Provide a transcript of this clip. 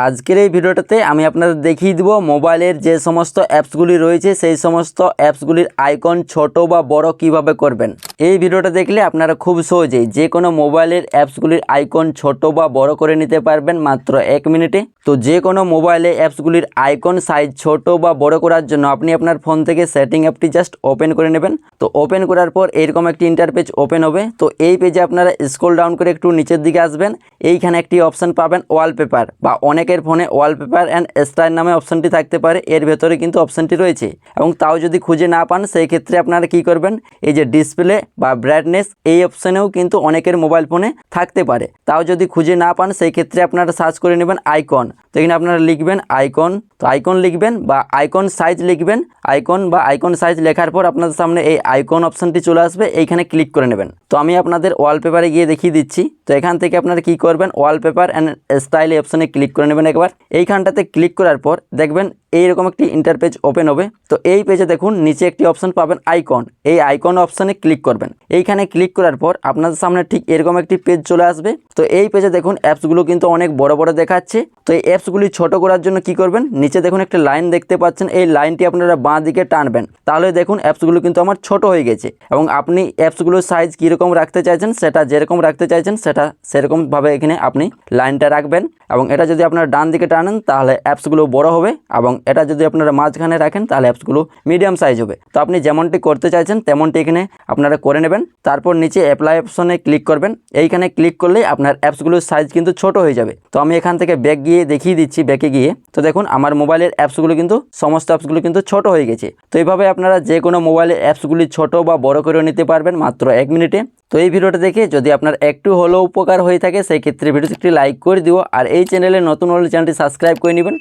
আজকের এই ভিডিওটাতে আমি আপনাদের দেখিয়ে দিব মোবাইলের যে সমস্ত অ্যাপসগুলি রয়েছে সেই সমস্ত অ্যাপসগুলির আইকন ছোট বা বড় কিভাবে করবেন। এই ভিডিওটা দেখলে আপনারা খুব সহজেই যে কোনো মোবাইলের অ্যাপসগুলির আইকন ছোট বা বড় করে নিতে পারবেন মাত্র 1 মিনিটে। তো যে কোনো মোবাইলে অ্যাপসগুলির আইকন সাইজ ছোট বা বড় করার জন্য আপনি আপনার ফোন থেকে সেটিং অ্যাপটি জাস্ট ওপেন করে নেবেন। তো ওপেন করার পর এরকম একটি ইন্টারপেজ ওপেন হবে। তো এই পেজে আপনারা স্ক্রল ডাউন করে একটু নিচের দিকে আসবেন। এইখানে একটি অপশান পাবেন ওয়ালপেপার, বা অনেকের ফোনে ওয়ালপেপার অ্যান্ড স্টাইল নামে অপশানটি থাকতে পারে, এর ভেতরে কিন্তু অপশানটি রয়েছে। এবং তাও যদি খুঁজে না পান সেই ক্ষেত্রে আপনারা কি করবেন, এই যে ডিসপ্লে বা ব্রাইটনেস এই অপশানেও কিন্তু অনেকের মোবাইল ফোনে থাকতে পারে। তাও যদি খুঁজে না পান সেই ক্ষেত্রে আপনারা সার্চ করে নেবেন আইকন। তো এখানে আপনারা লিখবেন আইকন, তো আইকন লিখবেন বা আইকন সাইজ লিখবেন। আইকন বা আইকন সাইজ লেখার পর আপনাদের সামনে এই আইকন অপশানটি চলে আসবে, এইখানে ক্লিক করে নেবেন। তো আমি আপনাদের ওয়ালপেপারে গিয়ে দেখিয়ে দিচ্ছি। তো এখান থেকে আপনারা কি করবেন, ওয়ালপেপার অ্যান্ড স্টাইল অপশানে ক্লিক করে নেবেন একবার। এইখানটাতে ক্লিক করার পর দেখবেন এইরকম একটি ইন্টারপেজ ওপেন হবে। তো এই পেজে দেখুন নিচে একটি অপশান পাবেন আইকন, এই আইকন অপশানে ক্লিক করবেন। এইখানে ক্লিক করার পর আপনাদের সামনে ঠিক এরকম একটি পেজ চলে আসবে। তো এই পেজে দেখুন অ্যাপসগুলো কিন্তু অনেক বড় বড় দেখাচ্ছে। তো এই অ্যাপসগুলি ছোট করার জন্য কি করবেন, নিচে দেখুন একটা লাইন দেখতে পাচ্ছেন, এই লাইনটি আপনারা বাঁ দিকে টানবেন। তাহলে দেখুন অ্যাপসগুলো কিন্তু আমার ছোট হয়ে গেছে। এবং আপনি অ্যাপসগুলোর সাইজ কীরকম রাখতে চাইছেন, সেটা যেরকম রাখতে চাইছেন সেটা সেরকমভাবে এখানে আপনি লাইনটা রাখবেন। এবং এটা যদি আপনারা ডান দিকে টানেন তাহলে অ্যাপসগুলো বড় হবে, এবং এটা যদি আপনারা মাঝখানে রাখেন তাহলে অ্যাপসগুলো মিডিয়াম সাইজ হবে। তো আপনি যেমনটি করতে চাইছেন তেমনটি এখানে আপনারা করে নেবেন। তারপর নিচে অ্যাপ্লাই অপশনে ক্লিক করবেন। এইখানে ক্লিক করলেই আপনার অ্যাপসগুলোর সাইজ কিন্তু ছোট হয়ে যাবে। তো আমি এখান থেকে ব্যাক গিয়ে দেখিয়ে দিচ্ছি, ব্যাকে গিয়ে। তো দেখুন আমার মোবাইলের অ্যাপসগুলো কিন্তু সমস্ত অ্যাপসগুলো কিন্তু ছোট হয়ে গেছে। তো এইভাবে আপনারা যে কোনো মোবাইলের অ্যাপসগুলি ছোট বা বড় করে নিতে পারবেন মাত্র 1 মিনিটে। তো এই ভিডিওটা দেখে যদি আপনার একটু হলেও উপকার হয়ে থাকে সেই ক্ষেত্রে ভিডিওটি একটি লাইক করে দিও, আর এই চ্যানেলে নতুন হলে চ্যানেলটি সাবস্ক্রাইব করে নেবেন।